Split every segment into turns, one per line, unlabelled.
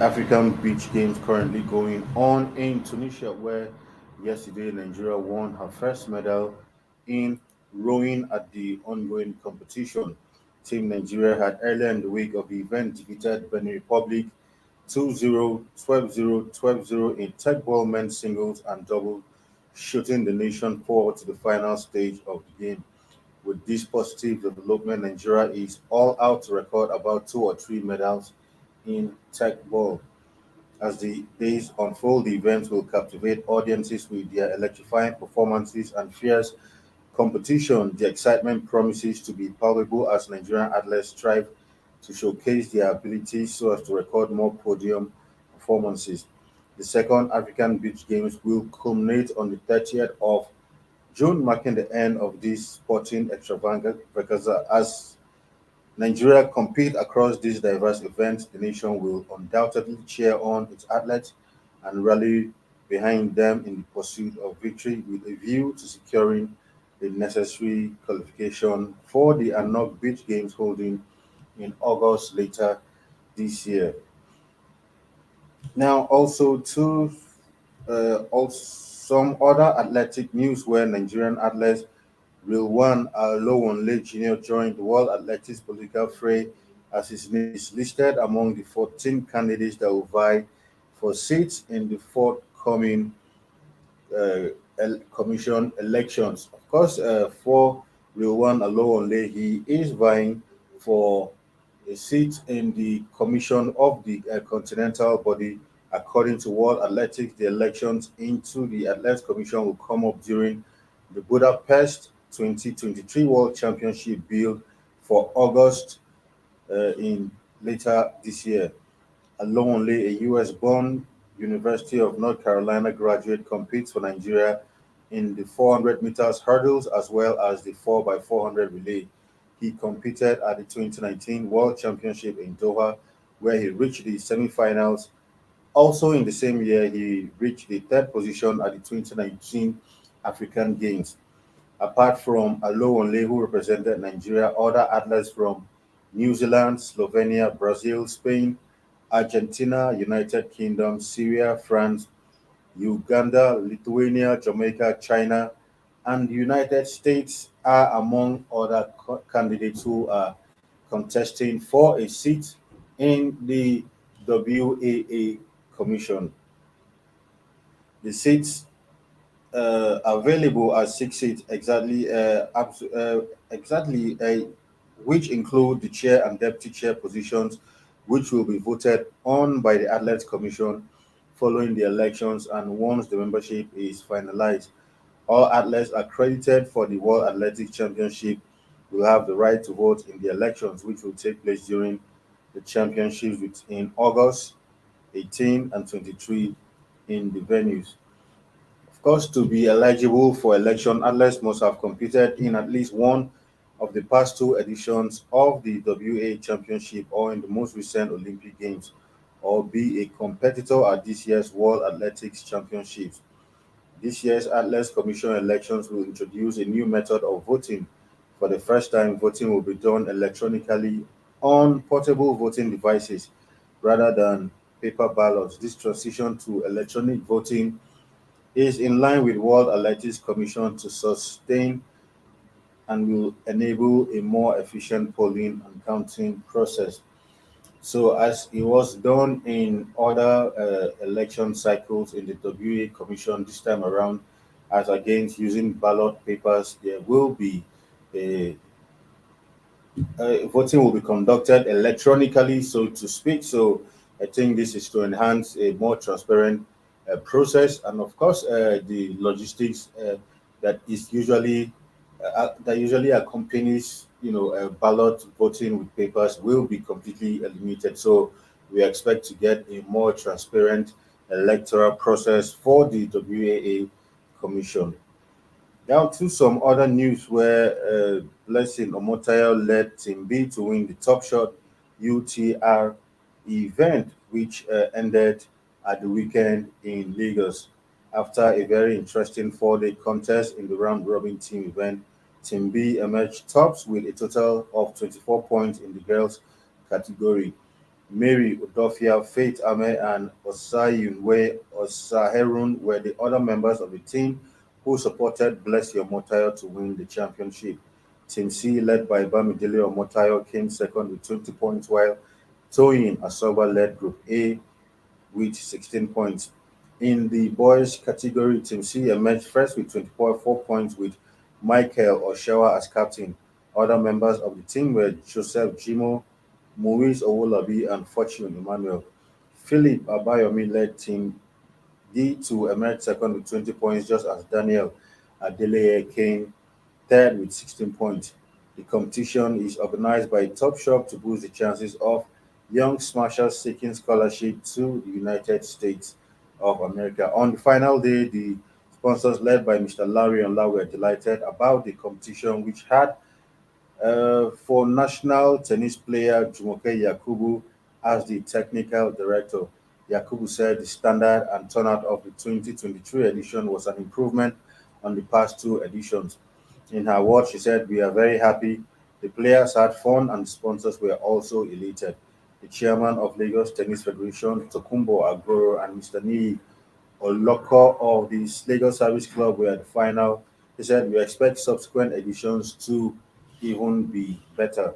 African beach games currently going on in Tunisia, where yesterday Nigeria won her first medal in rowing at the ongoing competition. Team Nigeria had earlier in the week of the event defeated Benin Republic 2-0, 12-0, 12-0 in tech ball men's singles and double, shooting the nation forward to the final stage of the game. With this positive development, Nigeria is all out to record about two or three medals in tech ball. As the days unfold, the events will captivate audiences with their electrifying performances and fierce competition. The excitement promises to be palpable as Nigerian athletes strive to showcase their abilities so as to record more podium performances. The second African Beach Games will culminate on the 30th of June, marking the end of this sporting extravaganza. As Nigeria compete across these diverse events, the nation will undoubtedly cheer on its athletes and rally behind them in the pursuit of victory with a view to securing the necessary qualification for the Anok Beach Games holding in August later this year. Now, also some other athletic news where Nigerian athletes Rilwan Alowonle Jr. joined the World Athletics political fray as his name is listed among the 14 candidates that will vie for seats in the forthcoming commission elections. Of course, for Rilwan Alowonle, he is vying for a seat in the commission of the continental body. According to World Athletics, the elections into the Athletics Commission will come up during the Budapest 2023 World Championship billed for August in later this year. Alonle, a US-born University of North Carolina graduate, competes for Nigeria in the 400 meters hurdles as well as the 4 by 400 relay. He competed at the 2019 World Championship in Doha, where he reached the semifinals. Also in the same year, he reached the third position at the 2019 African Games. Apart from Alowonle, who represented Nigeria, other athletes from New Zealand, Slovenia, Brazil, Spain, Argentina, United Kingdom, Syria, France, Uganda, Lithuania, Jamaica, China, and the United States are among other candidates who are contesting for a seat in the WAA Commission. The seats available are 6 seats exactly, which include the chair and deputy chair positions, which will be voted on by the Athletes Commission following the elections and once the membership is finalized. All athletes accredited for the World Athletics Championship will have the right to vote in the elections, which will take place during the championships in August 18 and 23 in the venues. Of course, to be eligible for election, athletes must have competed in at least one of the past two editions of the WA Championship or in the most recent Olympic Games, or be a competitor at this year's World Athletics Championships. This year's Athletes Commission elections will introduce a new method of voting. For the first time, voting will be done electronically on portable voting devices rather than paper ballots. This transition to electronic voting is in line with World Athletics Commission to sustain and will enable a more efficient polling and counting process. So, as it was done in other election cycles in the WA Commission this time around, as against using ballot papers, there will be a voting will be conducted electronically, so to speak. So I think this is to enhance a more transparent process, and of course, the logistics that usually accompanies ballot voting with papers will be completely eliminated. So we expect to get a more transparent electoral process for the WAA Commission. Now to some other news where Blessing Omotayo led Team B to win the Top Shot UTR event, which ended at the weekend in Lagos. After a very interesting 4-day contest in the round robin team event, Team B emerged tops with a total of 24 points in the girls category. Mary Udofia, Faith Ame, and Osayunwe Osaherun were the other members of the team who supported Bless Your Motayo to win the championship. Team C, led by Bamidele Omotayo, came second with 20 points, while Toyin Asoba led Group A with 16 points. In the boys category, Team C emerged first with 24 points with Michael Oshawa as captain. Other members of the team were Joseph Jimo, Maurice Owolabi, and Fortune Emmanuel. Philip Abayomi led Team D to emerge second with 20 points, just as Daniel Adeleye came third with 16 points. The competition is organized by Top Shop to boost the chances of young smashers seeking scholarship to the United States of America. On the final day, the sponsors led by Mr. Larry and Lau were delighted about the competition, which had for national tennis player Jumoke Yakubu as the technical director. Yakubu said the standard and turnout of the 2023 edition was an improvement on the past two editions. In her words, she said, "We are very happy. The players had fun and the sponsors were also elated." The chairman of Lagos Tennis Federation, Tokumbo Agboro, and Mr. Nii Oloko of the Lagos Service Club were at the final. He said, "We expect subsequent editions to even be better."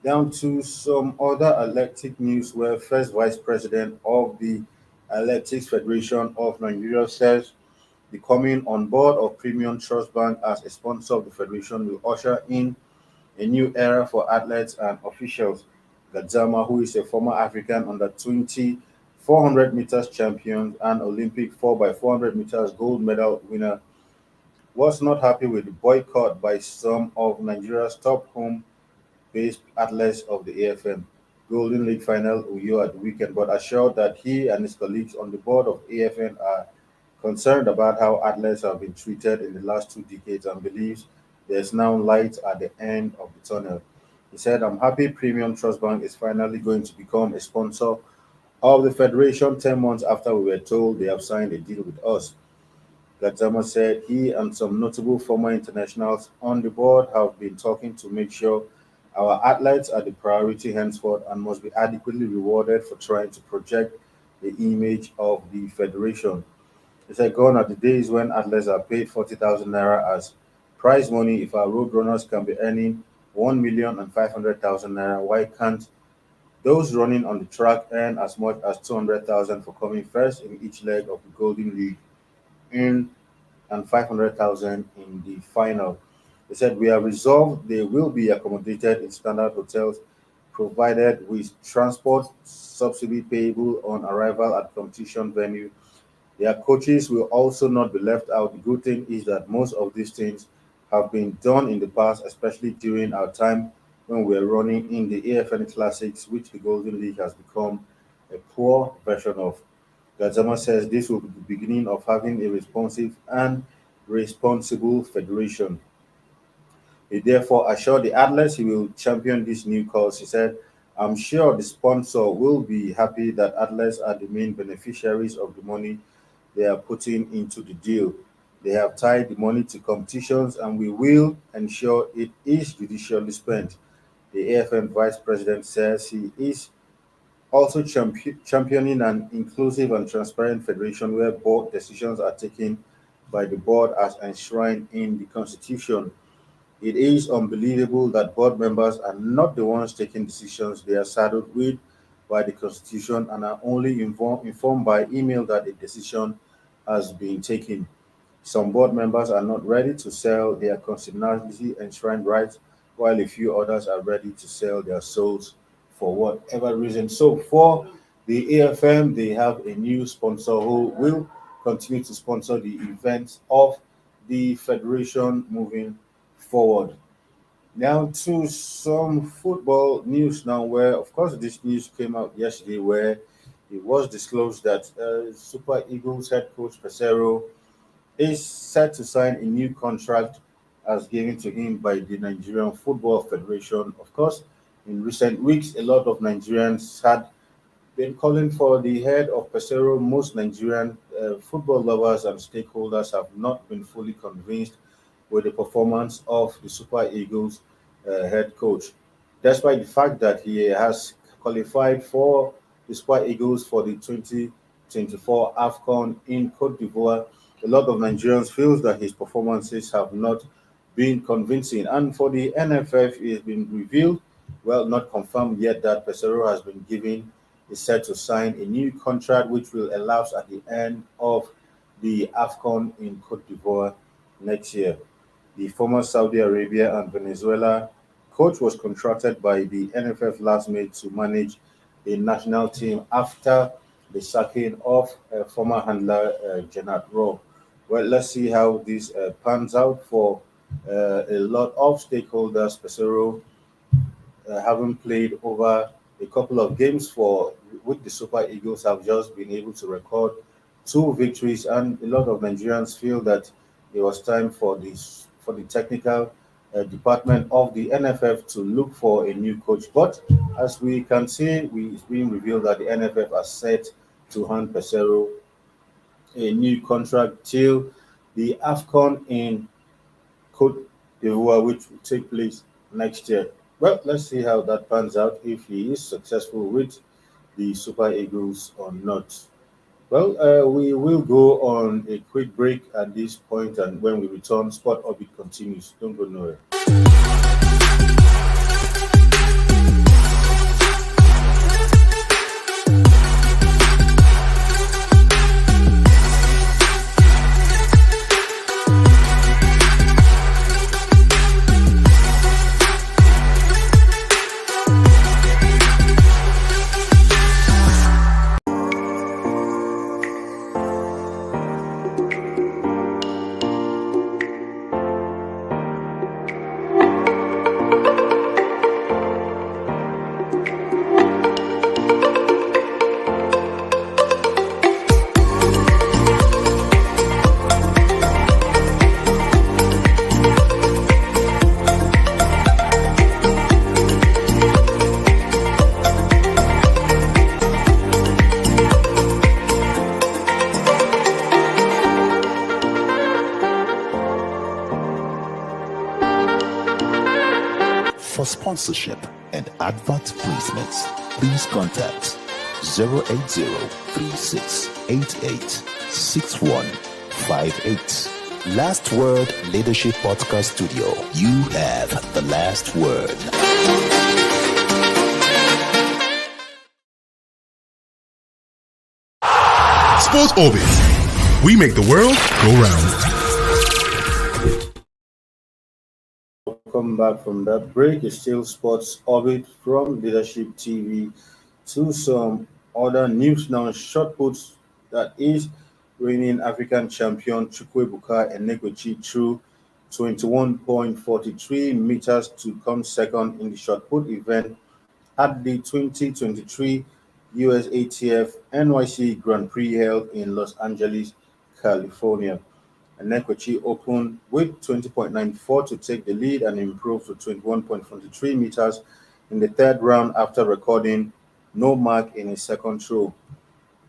Down to some other athletic news where first vice president of the Athletics Federation of Nigeria says the coming on board of Premium Trust Bank as a sponsor of the federation will usher in a new era for athletes and officials. Gadzama, who is a former African under 20 400 meters champion and Olympic 4 by 400 meters gold medal winner, was not happy with the boycott by some of Nigeria's top home based athletes of the AFN Golden League final Uyo at the weekend, but assured that he and his colleagues on the board of AFN are concerned about how athletes have been treated in the last 2 decades and believes there's now light at the end of the tunnel. He said, "I'm happy Premium Trust Bank is finally going to become a sponsor of the Federation 10 months after we were told they have signed a deal with us." Gadzama said he and some notable former internationals on the board have been talking to make sure our athletes are the priority henceforth and must be adequately rewarded for trying to project the image of the Federation. He said, "Gone are the days when athletes are paid 40,000 naira as prize money. If our road runners can be earning 1,500,000 naira, why can't those running on the track earn as much as 200,000 for coming first in each leg of the Golden League in and 500,000 in the final?" They said, "We have resolved they will be accommodated in standard hotels provided with transport subsidy payable on arrival at competition venue. Their coaches will also not be left out. The good thing is that most of these things have been done in the past, especially during our time when we were running in the AFN Classics, which the Golden League has become a poor version of." Gazama says this will be the beginning of having a responsive and responsible federation. He therefore assured the athletes he will champion this new cause. He said, "I'm sure the sponsor will be happy that athletes are the main beneficiaries of the money they are putting into the deal. They have tied the money to competitions and we will ensure it is judicially spent." The AFN vice president says he is also championing an inclusive and transparent federation where board decisions are taken by the board as enshrined in the constitution. "It is unbelievable that board members are not the ones taking decisions. They are saddled with by the Constitution and are only informed by email that a decision has been taken. Some board members are not ready to sell their constitutionally enshrined rights, while a few others are ready to sell their souls for whatever reason." So, for the AFM, they have a new sponsor who will continue to sponsor the events of the federation moving forward. Now to some football news now, where of course this news came out yesterday, where it was disclosed that Super Eagles head coach Pesero is set to sign a new contract as given to him by the Nigerian Football Federation. Of course, in recent weeks, a lot of Nigerians had been calling for the head of Pesero. Most Nigerian football lovers and stakeholders have not been fully convinced with the performance of the Super Eagles head coach, despite the fact that he has qualified for the Super Eagles for the 2024 AFCON in Cote d'Ivoire. A lot of Nigerians feels that his performances have not been convincing. And for the NFF, it has been revealed, well, not confirmed yet, that Pesero has been given is set to sign a new contract which will elapse at the end of the AFCON in Cote d'Ivoire next year. The former Saudi Arabia and Venezuela coach was contracted by the NFF last May to manage the national team after the sacking of former handler Janat Rowe. Well, let's see how this pans out for a lot of stakeholders. Pesero having played over a couple of games for with the Super Eagles, have just been able to record two victories, and a lot of Nigerians feel that it was time for the technical department of the NFF to look for a new coach. But as we can see, it's being revealed that the NFF are set to hand Pesero a new contract till the AFCON in Cote d'Ivoire, which will take place next year. Well, let's see how that pans out if he is successful with the Super Eagles or not. Well, we will go on a quick break at this point, and when we return, Sport Orbit continues. Don't go nowhere.
For sponsorship and advert placements, please contact 080-3688-6158. Last Word Leadership Podcast Studio. You have the last word.
Sports Orbit. We make the world go round.
Welcome back from that break. It's still Sports Orbit from Leadership TV to some other news now. Shot puts, that is reigning African champion Chukwuebuka Enegwechi through 21.43 meters to come second in the shot put event at the 2023 USATF NYC Grand Prix held in Los Angeles, California. Enekwechi opened with 20.94 to take the lead and improved to 21.23 meters in the third round after recording no mark in his second throw.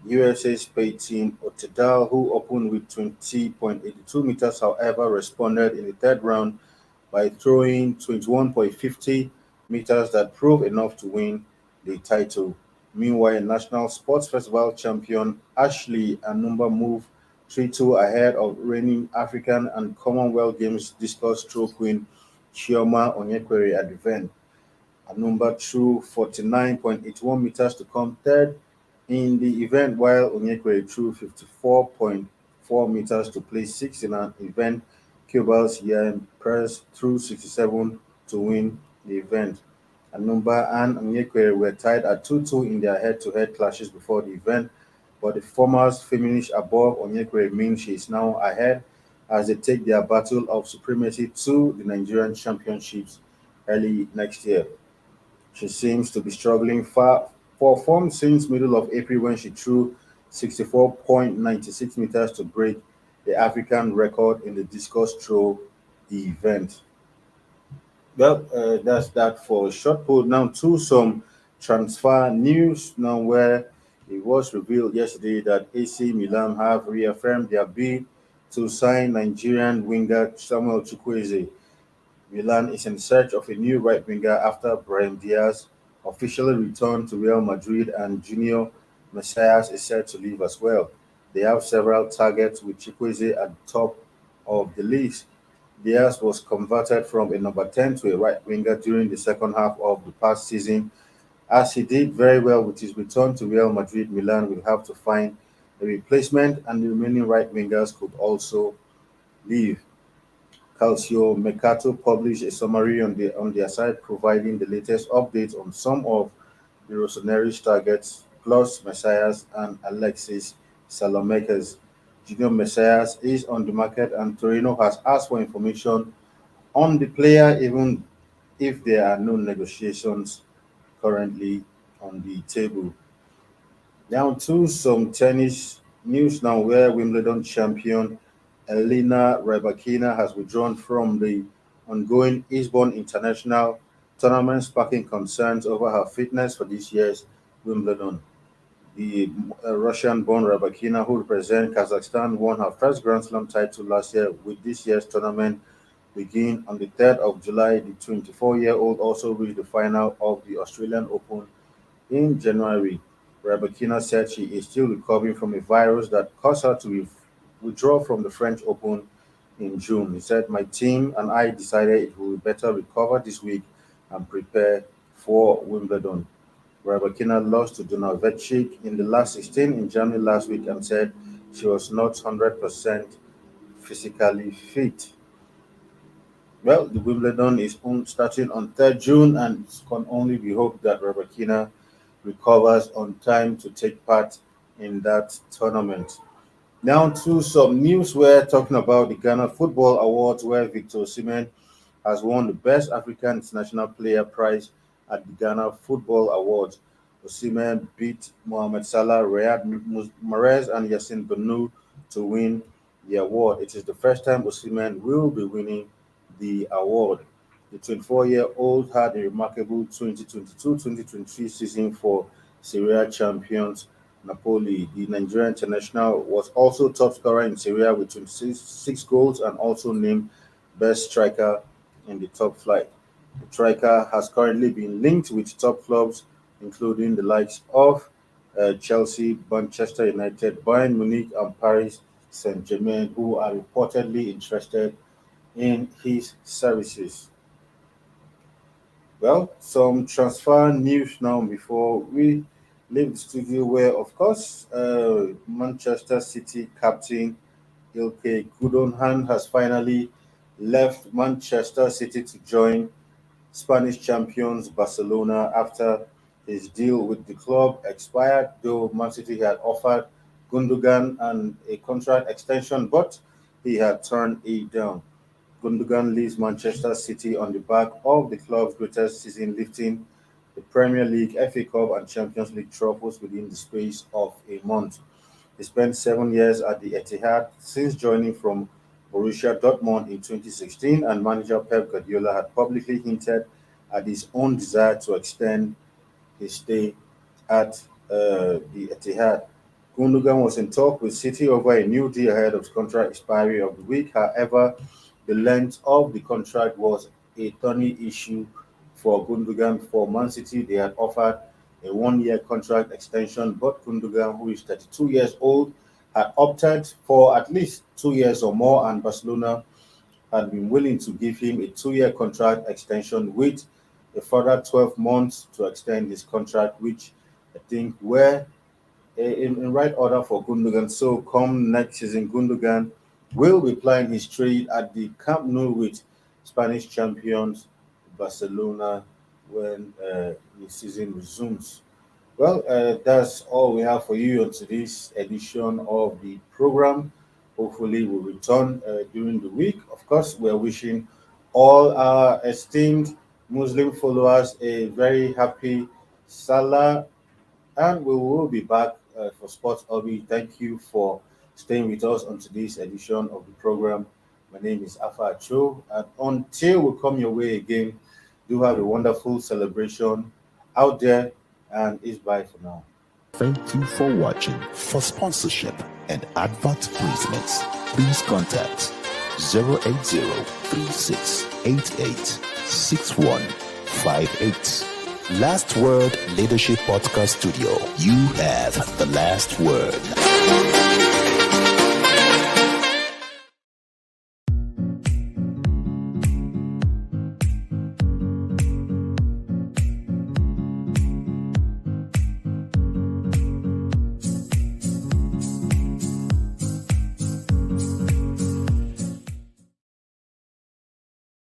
USA's Peyton Otedal, who opened with 20.82 meters, however, responded in the third round by throwing 21.50 meters that proved enough to win the title. Meanwhile, National Sports Festival champion Ashley Anumba moved 3-2 ahead of reigning African and Commonwealth Games discus throw queen Chioma Onyekwere at the event. Anumba threw 49.81 meters to come third in the event, while Onyekwere threw 54.4 meters to place sixth in an event. Cuba's Ian Perez threw 67 to win the event. Anumba and Onyekwere were tied at 2-2 in their head-to-head clashes before the event, but the former's finish above Onyekwere means she is now ahead as they take their battle of supremacy to the Nigerian Championships early next year. She seems to be struggling far for form since middle of April when she threw 64.96 meters to break the African record in the discus throw event. Well, that's that for short put. Now to some transfer news now, where it was revealed yesterday that AC Milan have reaffirmed their bid to sign Nigerian winger Samuel Chukwueze. Milan is in search of a new right winger after Brahim Diaz officially returned to Real Madrid, and Junior Messias is set to leave as well. They have several targets with Chikwueze at the top of the list. Diaz was converted from a number 10 to a right winger during the second half of the past season. As he did very well with his return to Real Madrid, Milan will have to find a replacement, and the remaining right wingers could also leave. Calcio Mercato published a summary on their site providing the latest updates on some of the Rossoneri's targets, plus Messias and Alexis Salomakers. Junior Messias is on the market, and Torino has asked for information on the player, even if there are no negotiations currently on the table. Now to some tennis news now, where Wimbledon champion Elena Rybakina has withdrawn from the ongoing Eastbourne International Tournament, sparking concerns over her fitness for this year's Wimbledon. The Russian-born Rybakina, who represents Kazakhstan, won her first Grand Slam title last year. With this year's tournament begin on the 3rd of July, the 24-year-old also reached the final of the Australian Open in January. Rybakina said she is still recovering from a virus that caused her to withdraw from the French Open in June. He said, "My team and I decided it would be better recover this week and prepare for Wimbledon." Rybakina lost to Donna Vetchik in the last 16 in Germany last week and said she was not 100% physically fit. Well, the Wimbledon is starting on 3rd June, and it can only be hoped that Rybakina recovers on time to take part in that tournament. Now to some news. We're talking about the Ghana Football Awards, where Victor Osimhen has won the Best African International Player prize at the Ghana Football Awards. Osimhen beat Mohamed Salah, Riyad Mahrez, and Yassine Bonu to win the award. It is the first time Osimhen will be winning the award. The 24-year-old had a remarkable 2022-2023 season for Serie A champions Napoli. The Nigerian international was also top scorer in Serie A with 26 goals and also named best striker in the top flight. The striker has currently been linked with top clubs, including the likes of Chelsea, Manchester United, Bayern Munich, and Paris Saint-Germain, who are reportedly interested in his services. Well, some transfer news now before we leave the studio, where, of course, Manchester City captain Ilkay Gundogan has finally left Manchester City to join Spanish champions Barcelona after his deal with the club expired, though Man City had offered Gundogan a contract extension, but he had turned it down. Gundogan leaves Manchester City on the back of the club's greatest season, lifting the Premier League, FA Cup, and Champions League trophies within the space of a month. He spent 7 years at the Etihad since joining from Borussia Dortmund in 2016, and manager Pep Guardiola had publicly hinted at his own desire to extend his stay at the Etihad. Gundogan was in talk with City over a new deal ahead of contract expiry of the week. However, the length of the contract was a thorny issue for Gundogan. For Man City, they had offered a 1-year contract extension, but Gundogan, who is 32 years old, had opted for at least 2 years or more, and Barcelona had been willing to give him a 2-year contract extension with a further 12 months to extend his contract, which I think were in right order for Gundogan. So come next season, Gundogan will be plying his trade at the Camp Nou with Spanish champions Barcelona when the season resumes. Well, that's all we have for you on today's edition of the program. Hopefully, we'll return during the week. Of course, we're wishing all our esteemed Muslim followers a very happy Salah, and we will be back for Sports Hobby. Thank you for staying with us on today's edition of the program. My name is Afa Acho, and until we come your way again, do have a wonderful celebration out there, and it's bye for now.
Thank you for watching. For sponsorship and advert placements, please contact 080-3688-6158. Last Word Leadership Podcast Studio. You have the last word.